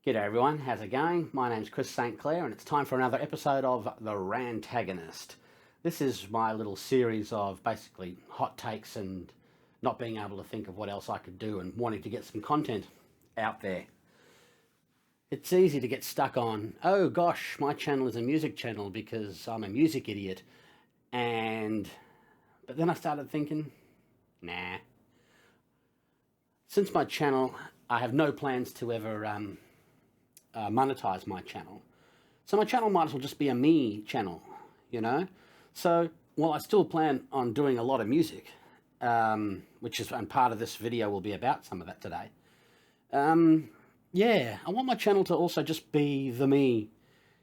G'day everyone, how's it going? My name's Chris St.Clair and it's time for another episode of The Rantagonist. This is my little series of basically hot takes and not being able to think of what else I could do and wanting to get some content out there. It's easy to get stuck on, oh gosh, my channel is a music channel because I'm a music idiot. But then I started thinking, nah. Since my channel, I have no plans to ever monetize my channel. So my channel might as well just be a me channel, you know? So while I still plan on doing a lot of music, and part of this video will be about some of that today. Yeah, I want my channel to also just be the me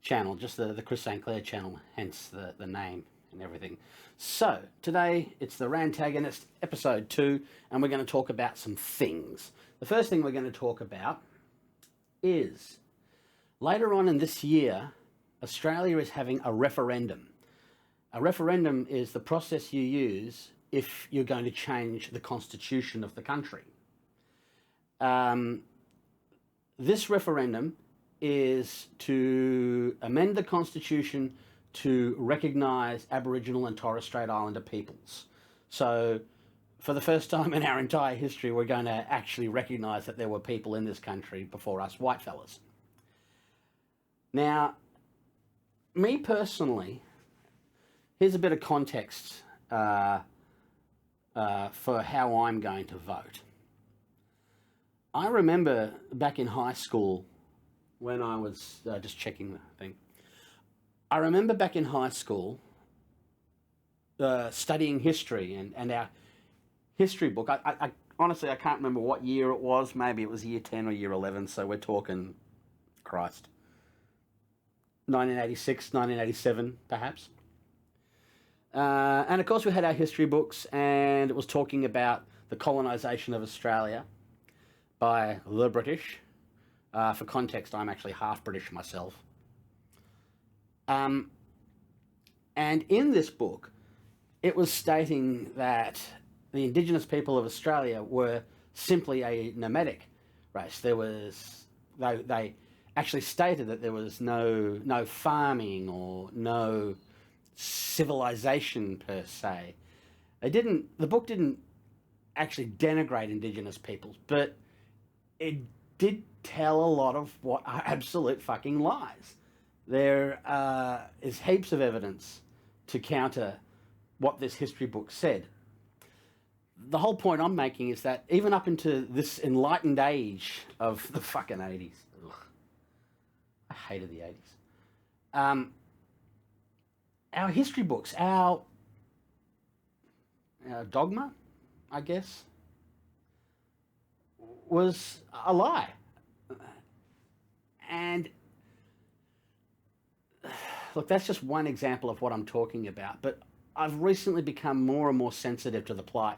channel, just the Chris St.Clair channel, hence the name and everything. So today it's the Rantagonist episode 2, and we're going to talk about some things. The first thing we're going to talk about is later on in this year, Australia is having a referendum. A referendum is the process you use if you're going to change the constitution of the country. This referendum is to amend the constitution to recognise Aboriginal and Torres Strait Islander peoples. So for the first time in our entire history, we're going to actually recognise that there were people in this country before us white fellas. Now, me personally, here's a bit of context for how I'm going to vote. I remember back in high school when I was just checking the thing. I remember back in high school studying history and our history book. I honestly, I can't remember what year it was. Maybe it was year 10 or year 11. So we're talking, Christ, 1986, 1987, perhaps. And of course we had our history books, and it was talking about the colonisation of Australia by the British. For context, I'm actually half British myself. And in this book, it was stating that the Indigenous people of Australia were simply a nomadic race. They actually stated that there was no farming or no civilization per se. The book didn't actually denigrate Indigenous peoples, but it did tell a lot of what are absolute fucking lies. There is heaps of evidence to counter what this history book said. The whole point I'm making is that even up into this enlightened age of the fucking 80s, I hated the 80s. Our history books, our dogma, I guess, was a lie. And look, that's just one example of what I'm talking about, but I've recently become more and more sensitive to the plight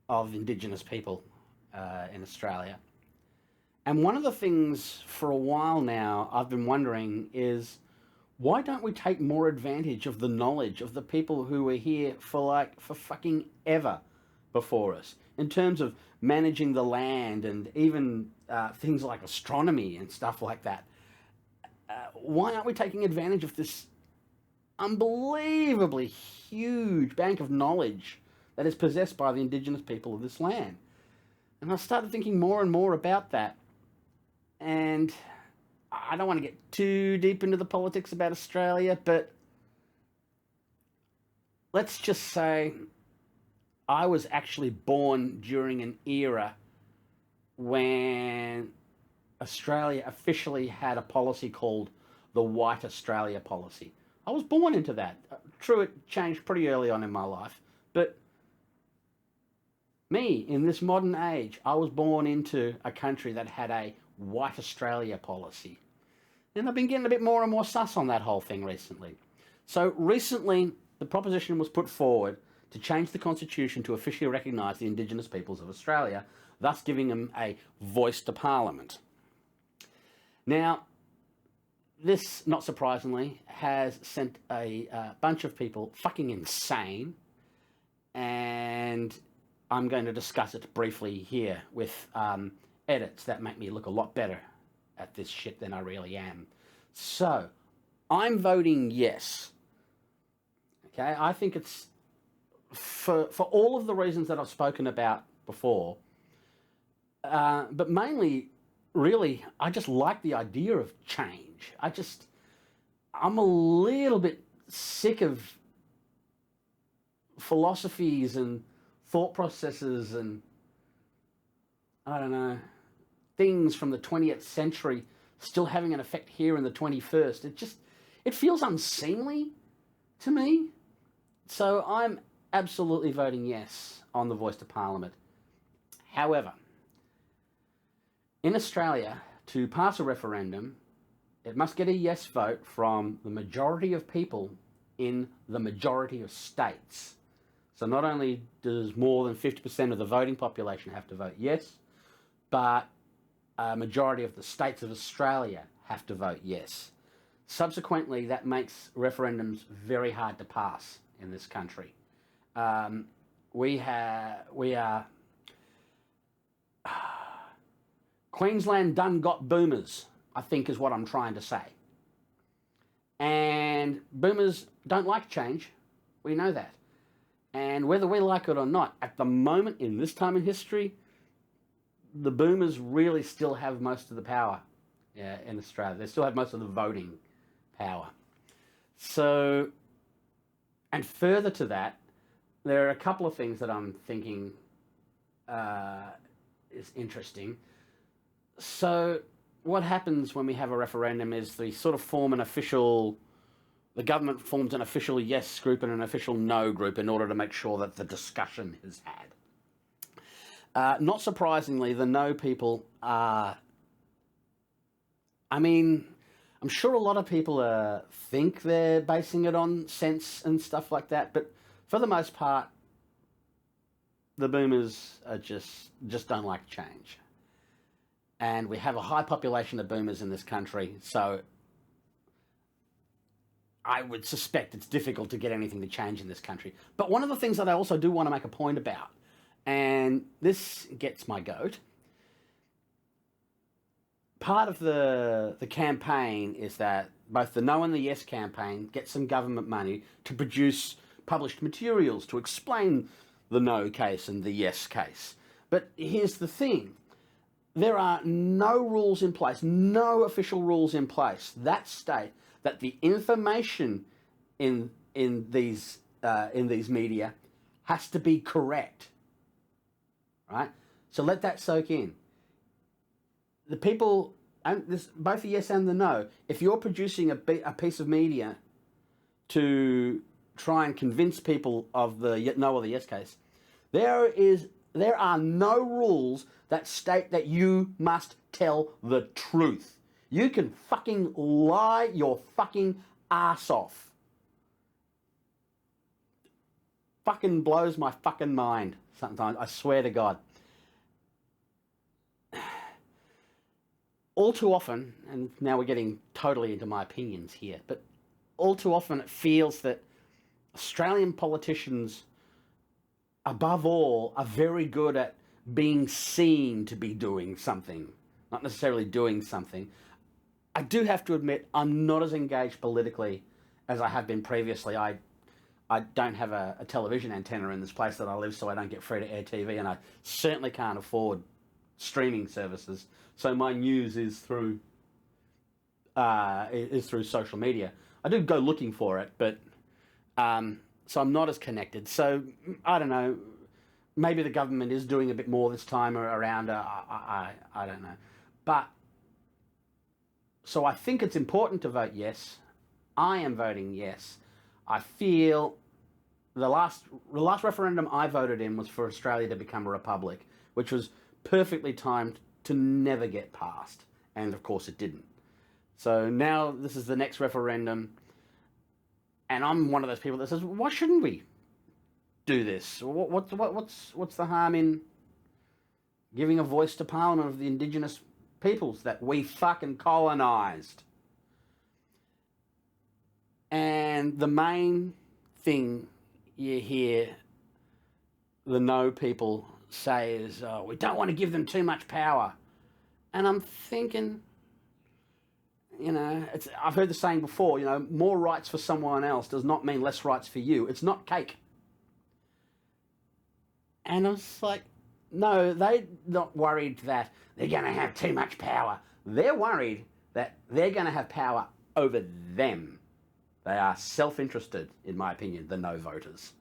of Indigenous people in Australia. And one of the things for a while now I've been wondering is, why don't we take more advantage of the knowledge of the people who were here for fucking ever before us, in terms of managing the land and even things like astronomy and stuff like that? Why aren't we taking advantage of this unbelievably huge bank of knowledge that is possessed by the Indigenous people of this land? And I started thinking more and more about that. And I don't want to get too deep into the politics about Australia, but let's just say I was actually born during an era when Australia officially had a policy called the White Australia policy. I was born into that. True, it changed pretty early on in my life, but me, in this modern age, I was born into a country that had a White Australia policy. And I've been getting a bit more and more sus on that whole thing recently. So recently, the proposition was put forward to change the constitution to officially recognise the Indigenous peoples of Australia, thus giving them a voice to Parliament. Now, this, not surprisingly, has sent a bunch of people fucking insane, and I'm going to discuss it briefly here with edits that make me look a lot better at this shit than I really am. So, I'm voting yes. Okay, I think it's for all of the reasons that I've spoken about before, but mainly, really, I just like the idea of change. I'm a little bit sick of philosophies and thought processes and, I don't know, things from the 20th century still having an effect here in the 21st. It feels unseemly to me. So I'm absolutely voting yes on the voice to Parliament. However, in Australia, to pass a referendum, it must get a yes vote from the majority of people in the majority of states. So not only does more than 50% of the voting population have to vote yes, but a majority of the states of Australia have to vote yes. Subsequently, that makes referendums very hard to pass in this country. We are Queensland done got boomers, I think is what I'm trying to say. And boomers don't like change. We know that. And whether we like it or not, at the moment, in this time in history, the boomers really still have most of the power in Australia. They still have most of the voting power. So, and further to that, there are a couple of things that I'm thinking is interesting. So, what happens when we have a referendum is they sort of form an official, the government forms an official yes group and an official no group in order to make sure that the discussion is had. Not surprisingly, the no people are, I mean, I'm sure a lot of people think they're basing it on sense and stuff like that, but for the most part, the boomers are just don't like change. And we have a high population of boomers in this country, so I would suspect it's difficult to get anything to change in this country. But one of the things that I also do want to make a point about, and this gets my goat, part of the campaign is that both the no and the yes campaign get some government money to produce published materials to explain the no case and the yes case. But here's the thing. There are no rules in place, no official rules in place that state that the information in these media has to be correct, right? So let that soak in. The people, and this, both the yes and the no, if you're producing a piece of media to try and convince people of the no or the yes case, there are no rules that state that you must tell the truth. You can fucking lie your fucking ass off. Fucking blows my fucking mind sometimes, I swear to God. All too often, and now we're getting totally into my opinions here, but all too often it feels that Australian politicians, above all, are very good at being seen to be doing something, not necessarily doing something. I do have to admit, I'm not as engaged politically as I have been previously. I don't have a television antenna in this place that I live, so I don't get free-to-air TV, and I certainly can't afford streaming services. So my news is through social media. I do go looking for it, but so I'm not as connected. So I don't know. Maybe the government is doing a bit more this time around. I don't know. But so I think it's important to vote yes. I am voting yes. I feel the last referendum I voted in was for Australia to become a republic, which was perfectly timed to never get passed. And of course it didn't. So now this is the next referendum. And I'm one of those people that says, why shouldn't we do this? What's the harm in giving a voice to Parliament of the Indigenous peoples that we fucking colonised? And the main thing you hear the no people say is, oh, we don't want to give them too much power. And I'm thinking, You know, I've heard the saying before, you know, more rights for someone else does not mean less rights for you. It's not cake. And I was like, no, they're not worried that they're going to have too much power. They're worried that they're going to have power over them. They are self-interested, in my opinion, the no voters.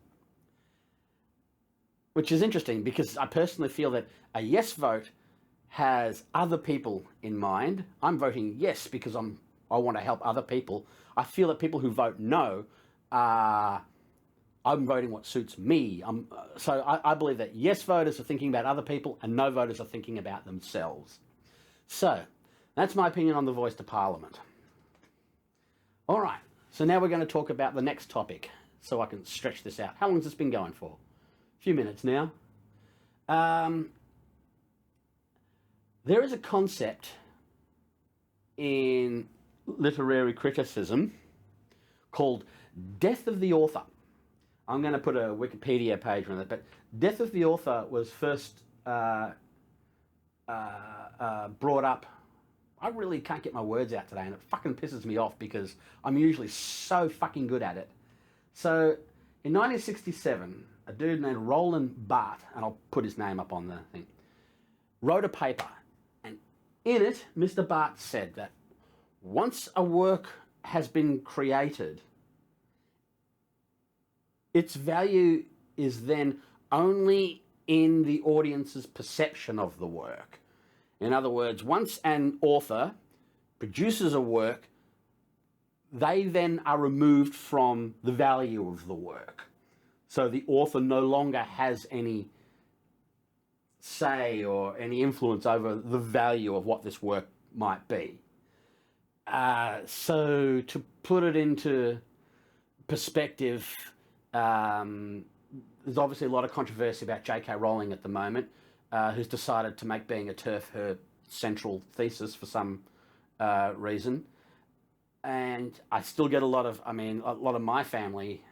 Which is interesting because I personally feel that a yes vote has other people in mind. I'm voting yes because I want to help other people. I feel that people who vote no are... I'm voting what suits me. So I believe that yes voters are thinking about other people and no voters are thinking about themselves. So that's my opinion on the voice to Parliament. All right, so now we're going to talk about the next topic so I can stretch this out. How long has this been going for? A few minutes now. There is a concept in literary criticism called death of the author. I'm going to put a Wikipedia page on it, but death of the author was first brought up. I really can't get my words out today, and it fucking pisses me off because I'm usually so fucking good at it. So, in 1967, a dude named Roland Barthes, and I'll put his name up on the thing, wrote a paper, and in it, Mr. Barthes said that once a work has been created, its value is then only in the audience's perception of the work. In other words, once an author produces a work, they then are removed from the value of the work. So the author no longer has any say or any influence over the value of what this work might be. So to put it into perspective, there's obviously a lot of controversy about J.K. Rowling at the moment, who's decided to make being a TERF her central thesis for some reason. And I still get a lot of my family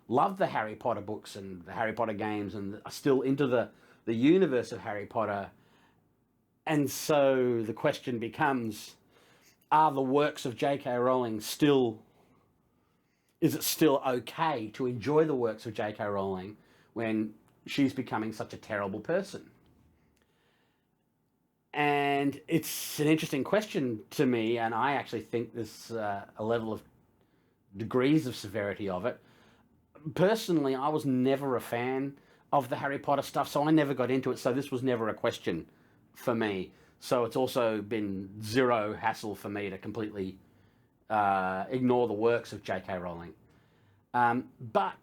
love the Harry Potter books and the Harry Potter games and are still into the universe of Harry Potter. And so the question becomes, are the works of J.K. Rowling is it still okay to enjoy the works of J.K. Rowling when she's becoming such a terrible person? And it's an interesting question to me, and I actually think there's a level of degrees of severity of it. Personally, I was never a fan of the Harry Potter stuff, so I never got into it, so this was never a question for me. So it's also been zero hassle for me to completely ignore the works of J.K. Rowling. But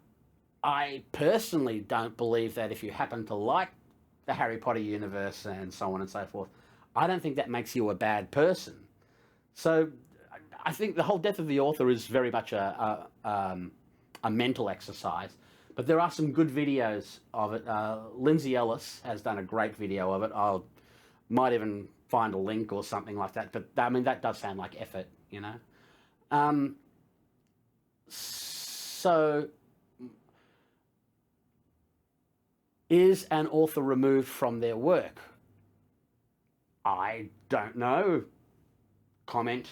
I personally don't believe that if you happen to like the Harry Potter universe and so on and so forth, I don't think that makes you a bad person. So I think the whole death of the author is very much a mental exercise. But there are some good videos of it. Lindsay Ellis has done a great video of it. I might even find a link or something like that. But I mean, that does sound like effort, you know. So, is an author removed from their work? I don't know. Comment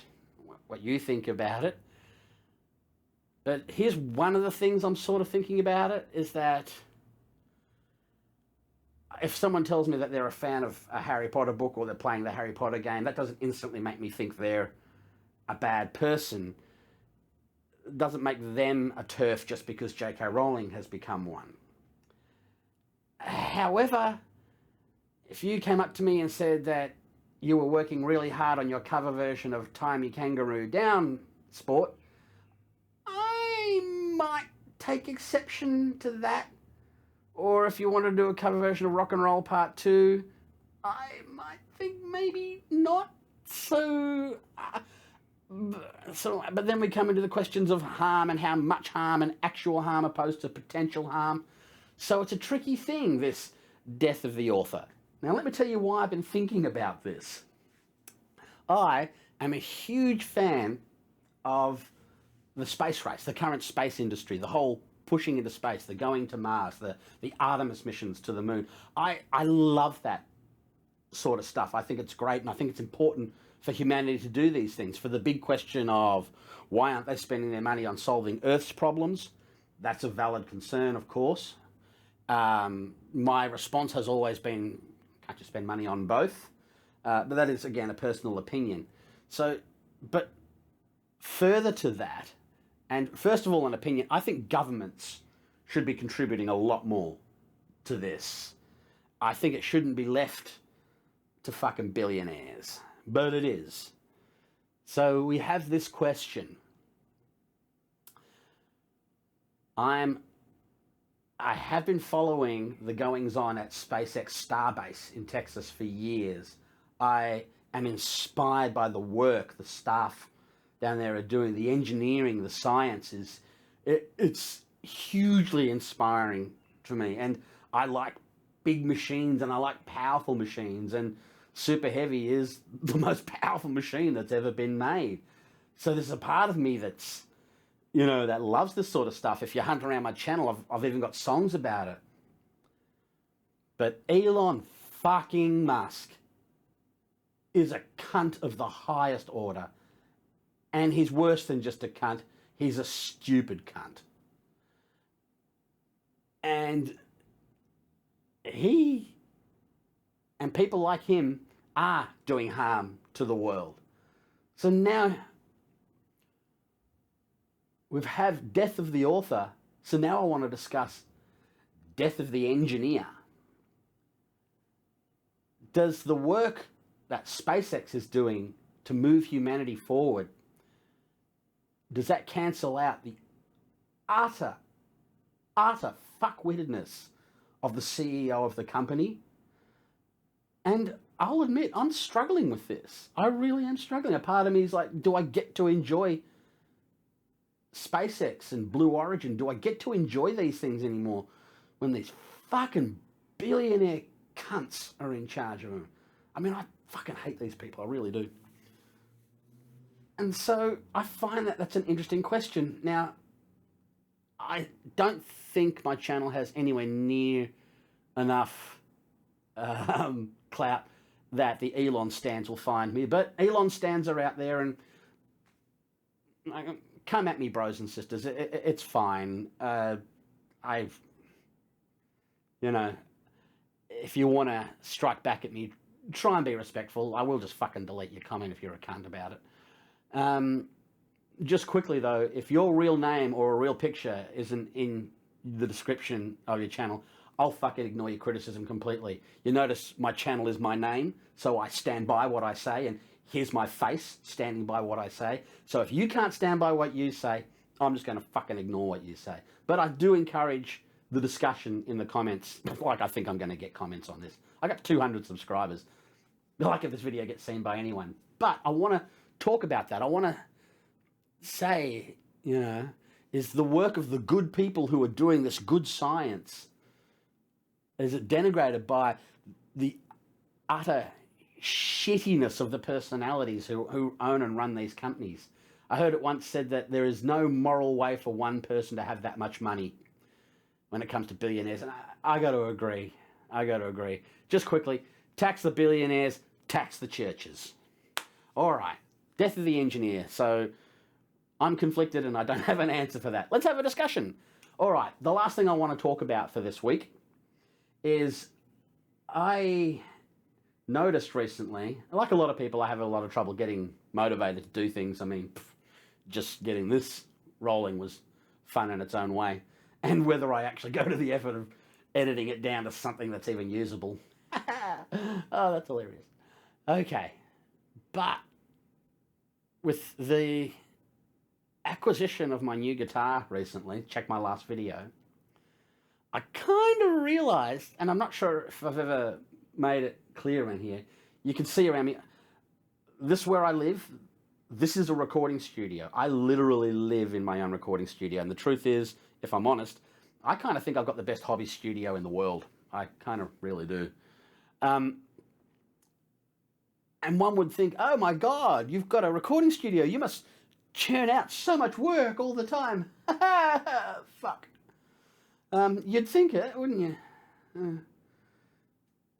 what you think about it. But here's one of the things I'm sort of thinking about it, is that if someone tells me that they're a fan of a Harry Potter book or they're playing the Harry Potter game, that doesn't instantly make me think they're a bad person. It doesn't make them a TERF just because J.K. Rowling has become one. However, if you came up to me and said that you were working really hard on your cover version of Tie Me Kangaroo Down Sport, I might take exception to that. Or if you want to do a cover version of Rock and Roll Part 2, I might think maybe not. So, but then we come into the questions of harm and how much harm and actual harm opposed to potential harm. So it's a tricky thing, this death of the author. Now let me tell you why I've been thinking about this. I am a huge fan of the space race, the current space industry, the whole pushing into space, the going to Mars, the Artemis missions to the moon. I love that sort of stuff. I think it's great, and I think it's important for humanity to do these things. For the big question of why aren't they spending their money on solving Earth's problems, that's a valid concern, of course. My response has always been, can't you spend money on both? But that is, again, a personal opinion. So, but further to that, and first of all, an opinion, I think governments should be contributing a lot more to this. I think it shouldn't be left to fucking billionaires, but it is. So we have this question. I have been following the goings-on at SpaceX Starbase in Texas for years. I am inspired by the work the staff down there are doing, the engineering, the science it's hugely inspiring to me. And I like big machines, and I like powerful machines, and Super Heavy is the most powerful machine that's ever been made. So there's a part of me that's, that loves this sort of stuff. If you hunt around my channel, I've even got songs about it. But Elon fucking Musk is a cunt of the highest order. And he's worse than just a cunt. He's a stupid cunt. And he and people like him are doing harm to the world. So now we've had death of the author. So now I want to discuss death of the engineer. Does the work that SpaceX is doing to move humanity forward, does that cancel out the utter fuckwittedness of the CEO of the company? And I'll admit, I'm struggling with this. I really am struggling. A part of me is like, do I get to enjoy SpaceX and Blue Origin? Do I get to enjoy these things anymore when these fucking billionaire cunts are in charge of them? I mean, I fucking hate these people. I really do. And so I find that that's an interesting question. Now, I don't think my channel has anywhere near enough clout that the Elon stans will find me. But Elon stans are out there, and come at me, bros and sisters. It's fine. If you want to strike back at me, try and be respectful. I will just fucking delete your comment if you're a cunt about it. Just quickly though, if your real name or a real picture isn't in the description of your channel, I'll fucking ignore your criticism completely. You notice my channel is my name, so I stand by what I say, and here's my face standing by what I say. So if you can't stand by what you say, I'm just going to fucking ignore what you say. But I do encourage the discussion in the comments. Like, I think I'm going to get comments on this. I got 200 subscribers. Like if this video gets seen by anyone. But I want to talk about that. I want to say, is the work of the good people who are doing this good science, is it denigrated by the utter shittiness of the personalities who own and run these companies? I heard it once said that there is no moral way for one person to have that much money when it comes to billionaires. And I got to agree. Just quickly, tax the billionaires, tax the churches. All right. Death of the engineer. So I'm conflicted and I don't have an answer for that. Let's have a discussion. All right. The last thing I want to talk about for this week is I noticed recently, like a lot of people, I have a lot of trouble getting motivated to do things. I mean, just getting this rolling was fun in its own way. And whether I actually go to the effort of editing it down to something that's even usable. Oh, that's hilarious. Okay. But with the acquisition of my new guitar recently, check my last video, I kind of realized, and I'm not sure if I've ever made it clear in here, you can see around me, this where I live, this is a recording studio. I literally live in my own recording studio. And the truth is, if I'm honest, I kind of think I've got the best hobby studio in the world. I kind of really do. And one would think, oh my God, you've got a recording studio. You must churn out so much work all the time. Fuck. You'd think it, wouldn't you?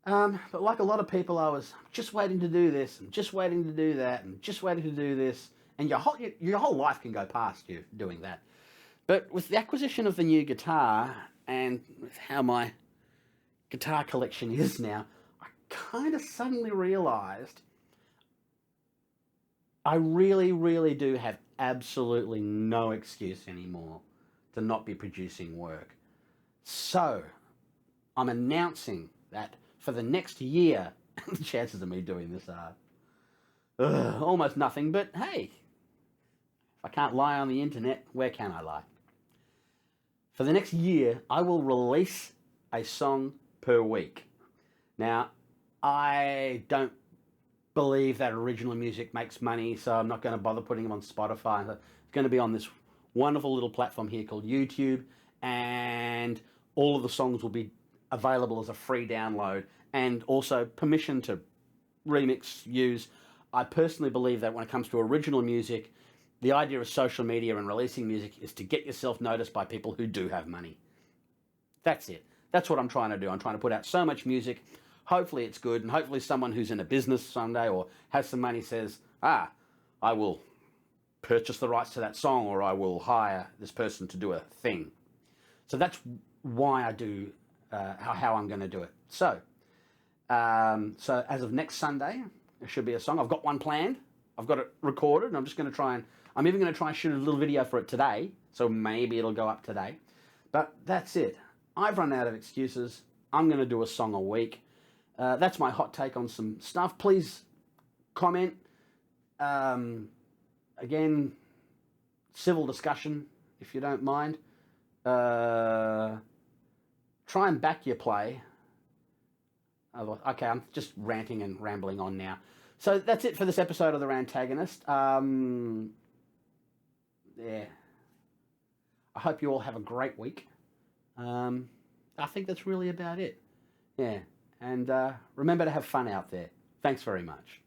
But like a lot of people, I was just waiting to do this, and just waiting to do that, and just waiting to do this, and your whole life can go past you doing that. But with the acquisition of the new guitar, and with how my guitar collection is now, I kind of suddenly realised I really, really do have absolutely no excuse anymore to not be producing work. So I'm announcing that for the next year, the chances of me doing this are almost nothing, but hey, if I can't lie on the internet, where can I lie? For the next year, I will release a song per week. Now, I don't believe that original music makes money, so I'm not going to bother putting them on Spotify. It's going to be on this wonderful little platform here called YouTube, and all of the songs will be available as a free download, and also permission to remix, use. I personally believe that when it comes to original music, the idea of social media and releasing music is to get yourself noticed by people who do have money. That's it. That's what I'm trying to do. I'm trying to put out so much music. Hopefully it's good, and hopefully someone who's in a business someday or has some money says, I will purchase the rights to that song, or I will hire this person to do a thing. So that's why I do how I'm going to do it. So as of next Sunday, there should be a song. I've got one planned. I've got it recorded, and I'm just going to try and I'm even going to try and shoot a little video for it today, so maybe it'll go up today. But that's it. I've run out of excuses. I'm going to do a song a week. That's my hot take on some stuff. Please comment. Again, civil discussion, if you don't mind. Try and back your play. Okay, I'm just ranting and rambling on now. So that's it for this episode of The Rantagonist. Yeah. I hope you all have a great week. I think that's really about it. Yeah. And remember to have fun out there. Thanks very much.